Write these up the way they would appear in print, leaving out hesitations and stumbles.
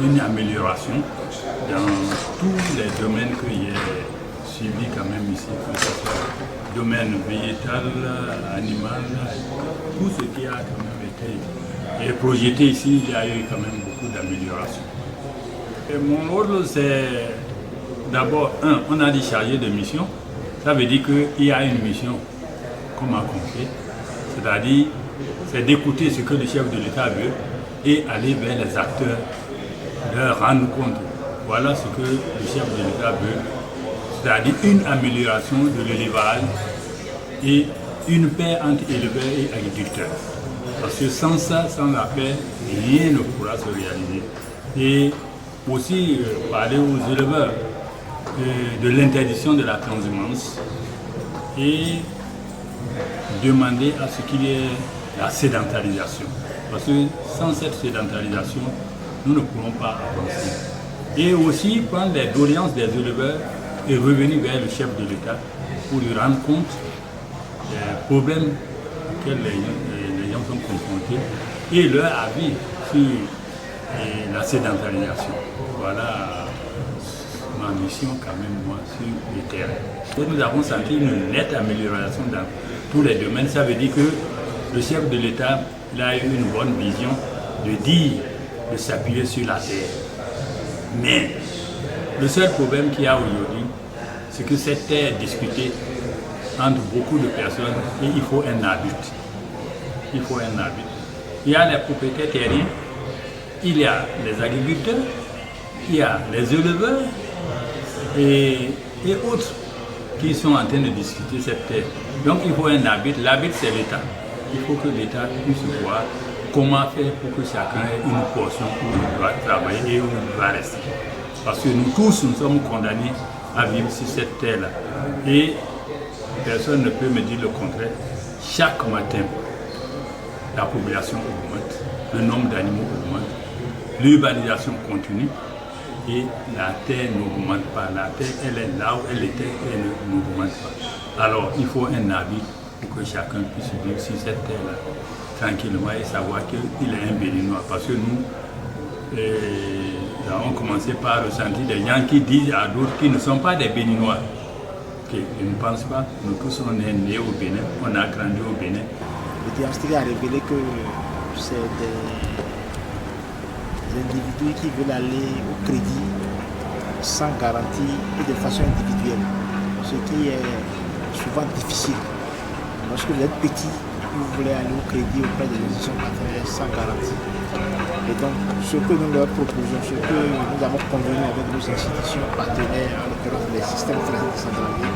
une amélioration dans tous les domaines que j'ai suivis quand même ici, que ce soit domaine végétal, animal, tout ce qui a quand même été projeté ici, il y a eu quand même beaucoup d'améliorations. Mon rôle, c'est d'abord, on a dit chargé de mission, ça veut dire qu'il y a une mission qu'on m'a confiée, c'est-à-dire c'est d'écouter ce que le chef de l'État veut et aller vers les acteurs, leur rendre compte. Voilà ce que le chef de l'État veut, c'est-à-dire une amélioration de l'élevage et une paix entre éleveurs et agriculteurs. Parce que sans ça, sans la paix, rien ne pourra se réaliser. Et aussi parler aux éleveurs de l'interdiction de la transhumance et demander à ce qu'il y ait la sédentarisation. Parce que sans cette sédentarisation, nous ne pourrons pas avancer. Et aussi prendre les doléances des éleveurs et revenir vers le chef de l'État pour lui rendre compte des problèmes auxquels les gens sont confrontés et leur avis sur la sédentarisation. Voilà ma mission quand même, moi, sur le terrain. Et nous avons senti une nette amélioration dans tous les domaines. Ça veut dire que le chef de l'État a eu une bonne vision de s'appuyer sur la terre. Mais le seul problème qu'il y a aujourd'hui, c'est que cette terre est discutée entre beaucoup de personnes et il faut un arbitre. Il faut un arbitre. Il y a les propriétaires terriens, il y a les agriculteurs, il y a les éleveurs et autres qui sont en train de discuter cette terre. Donc il faut un arbitre. L'arbitre, c'est l'État. Il faut que l'État puisse voir comment faire pour que chacun ait une portion où il doit travailler et où il doit rester. Parce que nous tous, nous sommes condamnés à vivre sur cette terre-là. Et personne ne peut me dire le contraire. Chaque matin, la population augmente, le nombre d'animaux augmente, l'urbanisation continue et la terre n'augmente pas. La terre, elle est là où elle était et elle n'augmente pas. Alors, il faut un arbitre pour que chacun puisse vivre sur cette terre-là tranquillement et savoir qu'il est un Béninois. Parce que nous avons commencé par ressentir des gens qui disent à d'autres qui ne sont pas des Béninois. Ils ne pensent pas, nous tous on est nés au Bénin, on a grandi au Bénin. Le diagnostic a révélé que c'est des individus qui veulent aller au crédit sans garantie et de façon individuelle, ce qui est souvent difficile. Lorsque vous êtes petit, vous voulez aller au crédit auprès des institutions partenaires sans garantie. Et donc, ce que nous leur proposons, ce que nous avons convenu avec nos institutions partenaires, en l'occurrence les systèmes français décentralisés,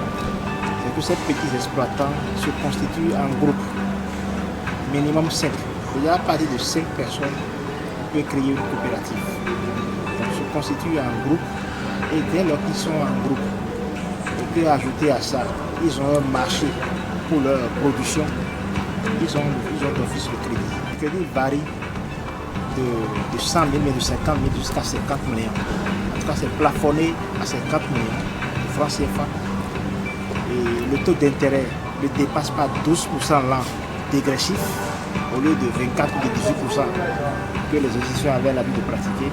c'est que ces petits exploitants se constituent en groupe, minimum 5. Déjà à partir de 5 personnes, on peut créer une coopérative. Donc, se constituent en groupe et dès lors qu'ils sont en groupe, on peut ajouter à ça, ils ont un marché pour leur production, ils ont d'office le crédit. Le crédit varie de 100 000, mais de 50 000 jusqu'à 50 millions. En tout cas, c'est plafonné à 50 millions de francs CFA. Et le taux d'intérêt ne dépasse pas 12% l'an dégressif, au lieu de 24 ou de 18% que les institutions avaient l'habitude de pratiquer.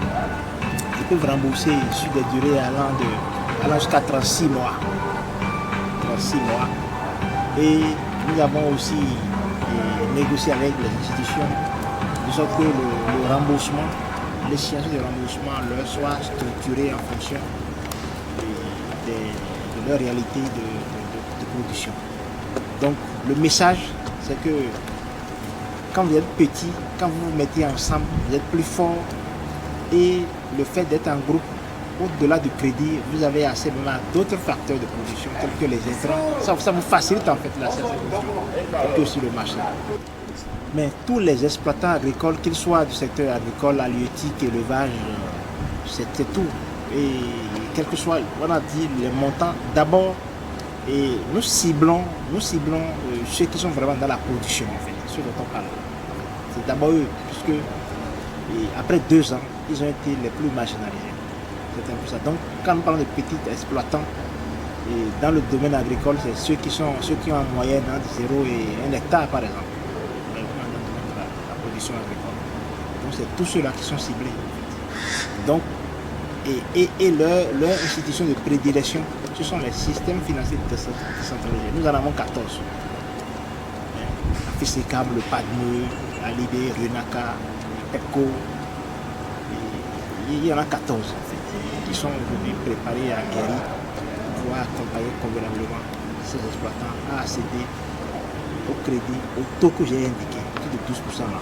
Ils peuvent rembourser sur des durées allant jusqu'à 36 mois. 36 mois. Et nous avons aussi négocié avec les institutions de sorte que le remboursement, l'échéance de remboursement leur soit structurée en fonction de leur réalité de production. Donc le message, c'est que quand vous êtes petit, quand vous vous mettez ensemble, vous êtes plus fort et le fait d'être en groupe, au-delà du crédit, vous avez accès même à d'autres facteurs de production tels que les intrants. Ça vous facilite en fait l'accès à cette production et aussi le marché. Mais tous les exploitants agricoles, qu'ils soient du secteur agricole, halieutique, élevage, c'était tout. Et quel que soit, on a dit les montants, d'abord, et nous ciblons ceux qui sont vraiment dans la production, en fait, ceux dont on parle. C'est d'abord eux, puisque après 2 ans, ils ont été les plus marginalisés. C'est un peu ça. Donc, quand nous parlons de petits exploitants, et dans le domaine agricole, c'est ceux qui ont en moyenne entre 0 et 1 hectare, par exemple. Agricole. Donc c'est tous ceux-là qui sont ciblés. Donc, et leur institution de prédilection, ce sont les systèmes financiers décentralisés. Nous en avons 14. La FESECAM, le PADME, Alibé, Renaka, PEPCO, il y en a 14 en fait, qui sont aujourd'hui préparés à acquérir pour pouvoir accompagner convenablement ces exploitants à accéder au crédit, au taux que j'ai indiqué, tout de 12% là.